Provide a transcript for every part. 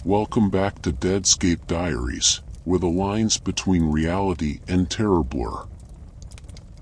Welcome back to Deadscape Diaries, where the lines between reality and terror blur.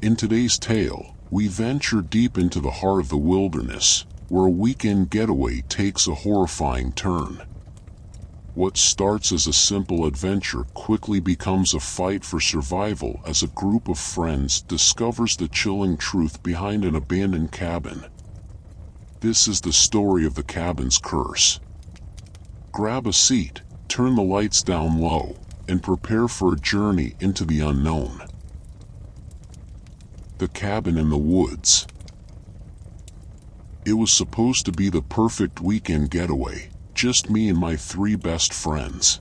In today's tale, we venture deep into the heart of the wilderness, where a weekend getaway takes a horrifying turn. What starts as a simple adventure quickly becomes a fight for survival as a group of friends discovers the chilling truth behind an abandoned cabin. This is the story of the cabin's curse. Grab a seat, turn the lights down low, and prepare for a journey into the unknown. The cabin in the woods. It was supposed to be the perfect weekend getaway, just me and my 3 best friends.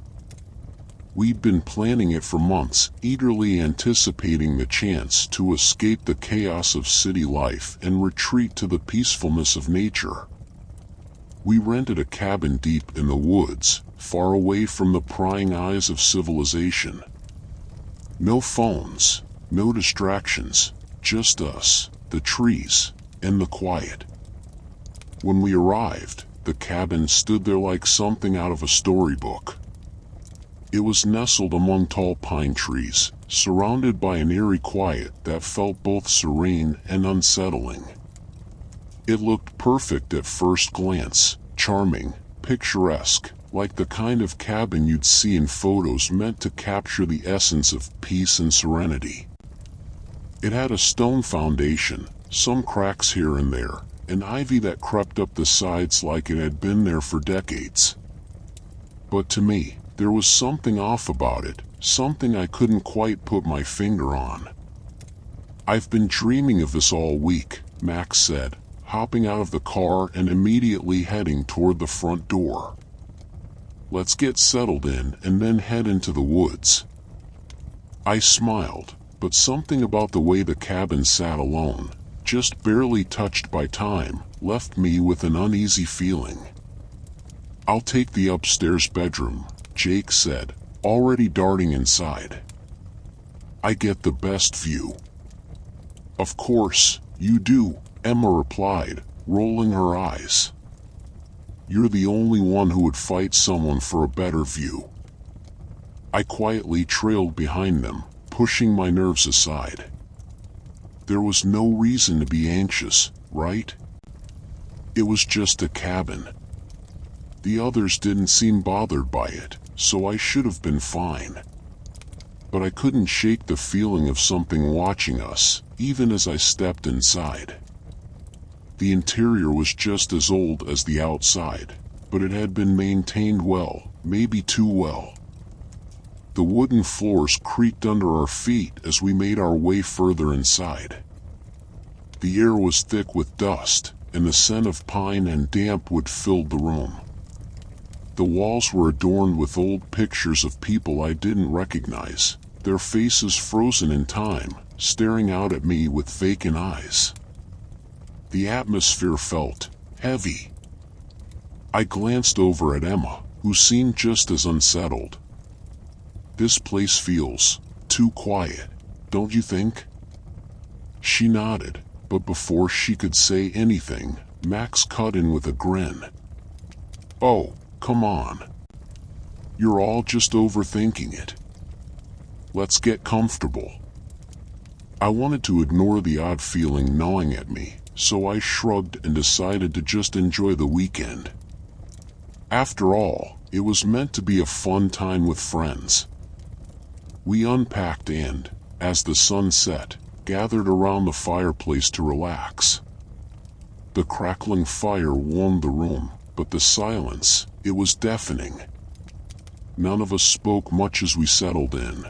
We'd been planning it for months, eagerly anticipating the chance to escape the chaos of city life and retreat to the peacefulness of nature. We rented a cabin deep in the woods, far away from the prying eyes of civilization. No phones, no distractions, just us, the trees, and the quiet. When we arrived, the cabin stood there like something out of a storybook. It was nestled among tall pine trees, surrounded by an eerie quiet that felt both serene and unsettling. It looked perfect at first glance, charming, picturesque, like the kind of cabin you'd see in photos meant to capture the essence of peace and serenity. It had a stone foundation, some cracks here and there, and ivy that crept up the sides like it had been there for decades. But to me, there was something off about it, something I couldn't quite put my finger on. "I've been dreaming of this all week," Max said, hopping out of the car and immediately heading toward the front door. "Let's get settled in and then head into the woods." I smiled, but something about the way the cabin sat alone, just barely touched by time, left me with an uneasy feeling. "I'll take the upstairs bedroom," Jake said, already darting inside. "I get the best view." "Of course, you do," Emma replied, rolling her eyes. "You're the only one who would fight someone for a better view." I quietly trailed behind them, pushing my nerves aside. There was no reason to be anxious, right? It was just a cabin. The others didn't seem bothered by it, so I should have been fine. But I couldn't shake the feeling of something watching us, even as I stepped inside. The interior was just as old as the outside, but it had been maintained well, maybe too well. The wooden floors creaked under our feet as we made our way further inside. The air was thick with dust, and the scent of pine and damp wood filled the room. The walls were adorned with old pictures of people I didn't recognize, their faces frozen in time, staring out at me with vacant eyes. The atmosphere felt heavy. I glanced over at Emma, who seemed just as unsettled. "This place feels too quiet, don't you think?" She nodded, but before she could say anything, Max cut in with a grin. "Oh, come on. You're all just overthinking it. Let's get comfortable." I wanted to ignore the odd feeling gnawing at me, so I shrugged and decided to just enjoy the weekend. After all, it was meant to be a fun time with friends. We unpacked and, as the sun set, gathered around the fireplace to relax. The crackling fire warmed the room, but the silence, it was deafening. None of us spoke much as we settled in.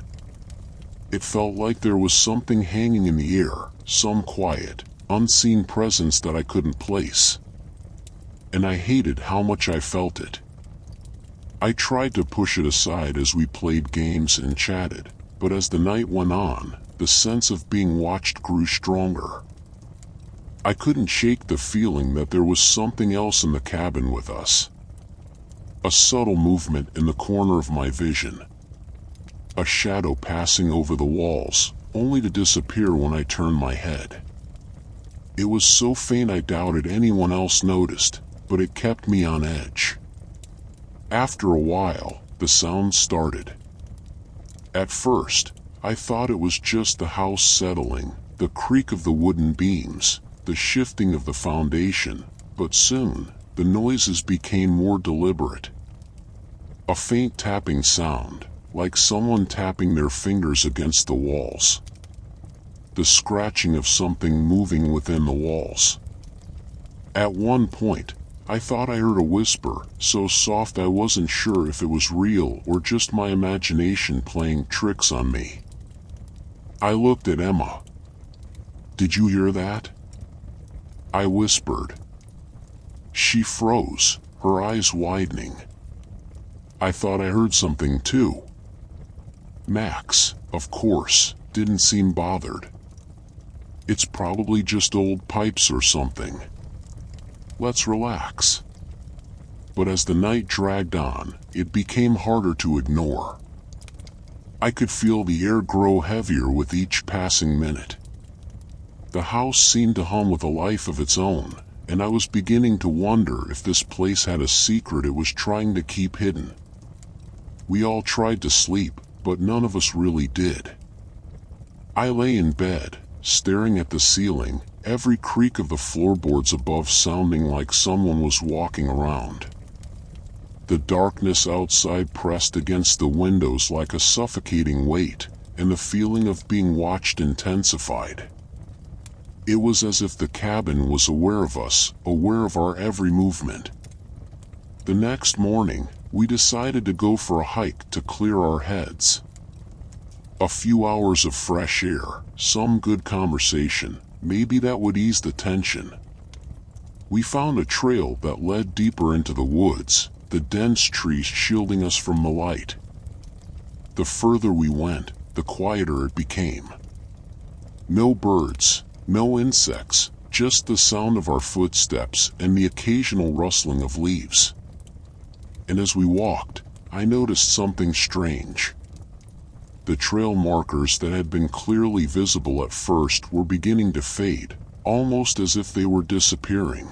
It felt like there was something hanging in the air, some quiet, unseen presence that I couldn't place. And I hated how much I felt it. I tried to push it aside as we played games and chatted, but as the night went on, the sense of being watched grew stronger. I couldn't shake the feeling that there was something else in the cabin with us. A subtle movement in the corner of my vision. A shadow passing over the walls, only to disappear when I turned my head. It was so faint I doubted anyone else noticed, but it kept me on edge. After a while, the sound started. At first, I thought it was just the house settling, the creak of the wooden beams, the shifting of the foundation, but soon, the noises became more deliberate. A faint tapping sound, like someone tapping their fingers against the walls. The scratching of something moving within the walls. At one point, I thought I heard a whisper, so soft I wasn't sure if it was real or just my imagination playing tricks on me. I looked at Emma. "Did you hear that?" I whispered. She froze, her eyes widening. I thought I heard something too. Max, of course, didn't seem bothered. "It's probably just old pipes or something. Let's relax." But as the night dragged on, it became harder to ignore. I could feel the air grow heavier with each passing minute. The house seemed to hum with a life of its own, and I was beginning to wonder if this place had a secret it was trying to keep hidden. We all tried to sleep, but none of us really did. I lay in bed, staring at the ceiling, every creak of the floorboards above sounding like someone was walking around. The darkness outside pressed against the windows like a suffocating weight, and the feeling of being watched intensified. It was as if the cabin was aware of us, aware of our every movement. The next morning, we decided to go for a hike to clear our heads. A few hours of fresh air, some good conversation, maybe that would ease the tension. We found a trail that led deeper into the woods, the dense trees shielding us from the light. The further we went, the quieter it became. No birds, no insects, just the sound of our footsteps and the occasional rustling of leaves. And as we walked, I noticed something strange. The trail markers that had been clearly visible at first were beginning to fade, almost as if they were disappearing.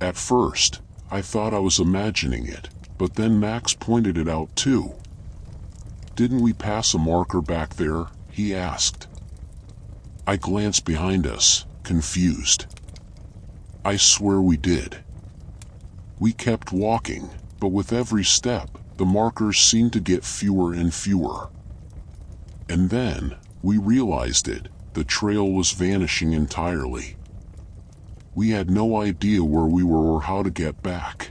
At first, I thought I was imagining it, but then Max pointed it out too. "Didn't we pass a marker back there?" he asked. I glanced behind us, confused. I swear we did. We kept walking, but with every step, the markers seemed to get fewer and fewer. And then, we realized it, the trail was vanishing entirely. We had no idea where we were or how to get back.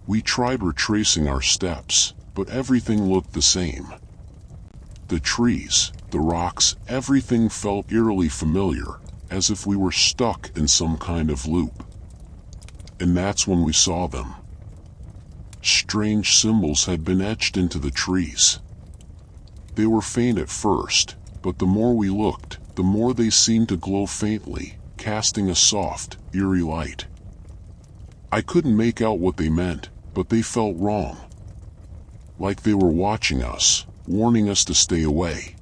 We tried retracing our steps, but everything looked the same. The trees, the rocks, everything felt eerily familiar, as if we were stuck in some kind of loop. And that's when we saw them. Strange symbols had been etched into the trees. They were faint at first, but the more we looked, the more they seemed to glow faintly, casting a soft, eerie light. I couldn't make out what they meant, but they felt wrong. Like they were watching us, warning us to stay away.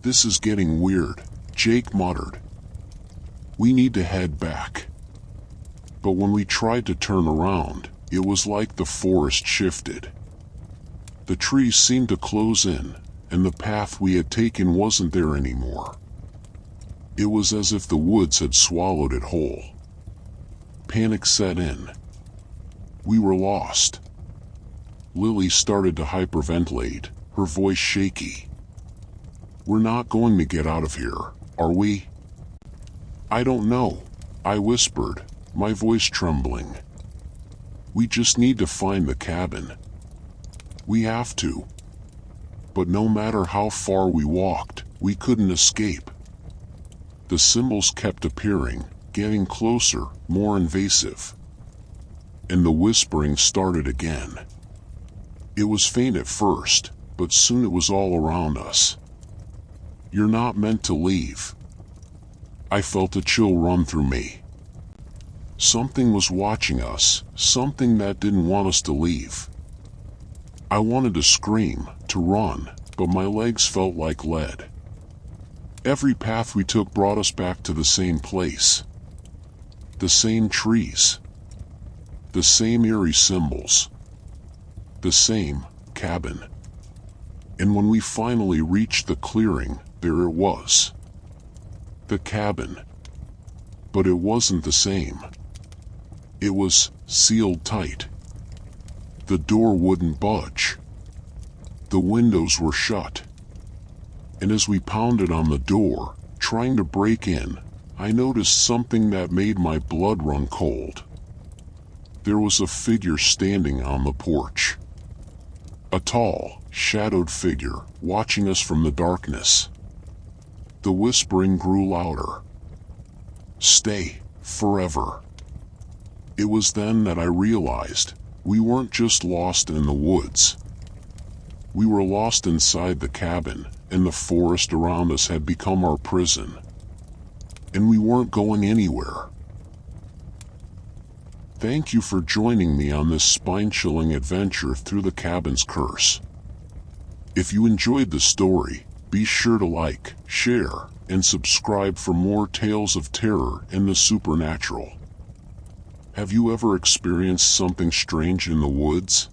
"This is getting weird," Jake muttered. "We need to head back." But when we tried to turn around, it was like the forest shifted. The trees seemed to close in, and the path we had taken wasn't there anymore. It was as if the woods had swallowed it whole. Panic set in. We were lost. Lily started to hyperventilate, her voice shaky. "We're not going to get out of here, are we?" "I don't know," I whispered, my voice trembling. "We just need to find the cabin. We have to." But no matter how far we walked, we couldn't escape. The symbols kept appearing, getting closer, more invasive. And the whispering started again. It was faint at first, but soon it was all around us. "You're not meant to leave." I felt a chill run through me. Something was watching us, something that didn't want us to leave. I wanted to scream, to run, but my legs felt like lead. Every path we took brought us back to the same place. The same trees. the same eerie symbols, the same cabin. And when we finally reached the clearing, there it was. The cabin. But it wasn't the same. It was sealed tight. The door wouldn't budge. The windows were shut. And as we pounded on the door, trying to break in, I noticed something that made my blood run cold. There was a figure standing on the porch. A tall, shadowed figure, watching us from the darkness. The whispering grew louder. "Stay, forever." It was then that I realized we weren't just lost in the woods. We were lost inside the cabin, and the forest around us had become our prison. And we weren't going anywhere. Thank you for joining me on this spine-chilling adventure through the cabin's curse. If you enjoyed the story, be sure to like, share, and subscribe for more tales of terror and the supernatural. Have you ever experienced something strange in the woods?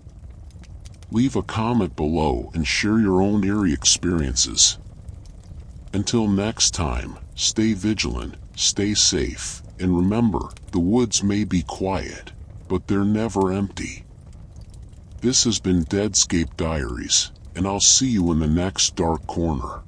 Leave a comment below and share your own eerie experiences. Until next time, stay vigilant, stay safe, and remember, the woods may be quiet, but they're never empty. This has been Deadscape Diaries, and I'll see you in the next dark corner.